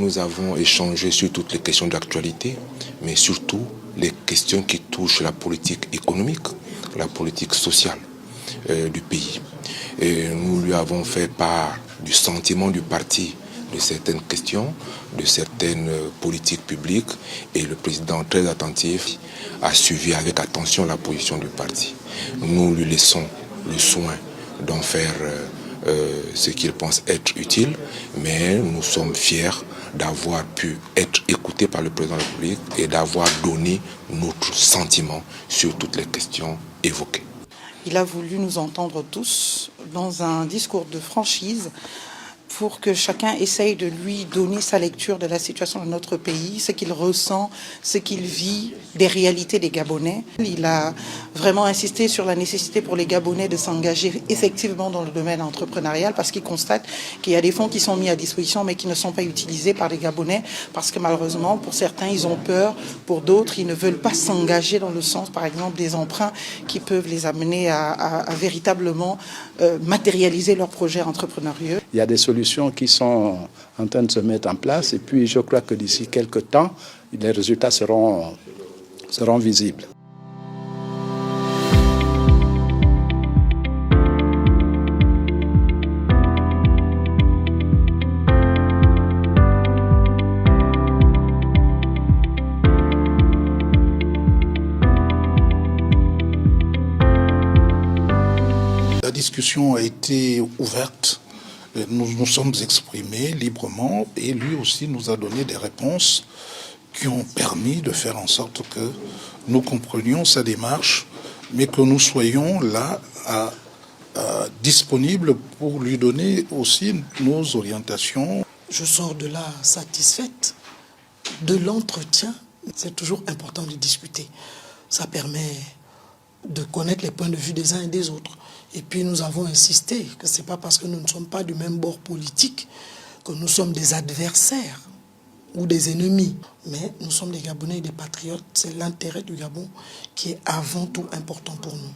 nous avons échangé sur toutes les questions d'actualité, mais surtout les questions qui touchent la politique économique, la politique sociale du pays. Et nous lui avons fait part du sentiment du parti de certaines questions, de certaines politiques publiques, et le président, très attentif, a suivi avec attention la position du parti. Nous lui laissons le soin d'en faire ce qu'il pense être utile, mais nous sommes fiers d'avoir pu être écoutés par le président de la République et d'avoir donné notre sentiment sur toutes les questions évoquées. Il a voulu nous entendre tous dans un discours de franchise pour que chacun essaye de lui donner sa lecture de la situation de notre pays, ce qu'il ressent, ce qu'il vit, des réalités des Gabonais. Il a vraiment insisté sur la nécessité pour les Gabonais de s'engager effectivement dans le domaine entrepreneurial parce qu'il constate qu'il y a des fonds qui sont mis à disposition mais qui ne sont pas utilisés par les Gabonais parce que malheureusement, pour certains, ils ont peur, pour d'autres, ils ne veulent pas s'engager dans le sens, par exemple, des emprunts qui peuvent les amener à véritablement matérialiser leurs projets entrepreneuriaux. Il y a des solutions qui sont en train de se mettre en place et puis je crois que d'ici quelques temps, les résultats seront visibles. La discussion a été ouverte. Nous nous sommes exprimés librement et lui aussi nous a donné des réponses qui ont permis de faire en sorte que nous comprenions sa démarche, mais que nous soyons là disponibles pour lui donner aussi nos orientations. Je sors de là satisfaite de l'entretien. C'est toujours important de discuter. Ça permet de connaître les points de vue des uns et des autres. Et puis nous avons insisté que ce n'est pas parce que nous ne sommes pas du même bord politique que nous sommes des adversaires ou des ennemis. Mais nous sommes des Gabonais et des patriotes. C'est l'intérêt du Gabon qui est avant tout important pour nous.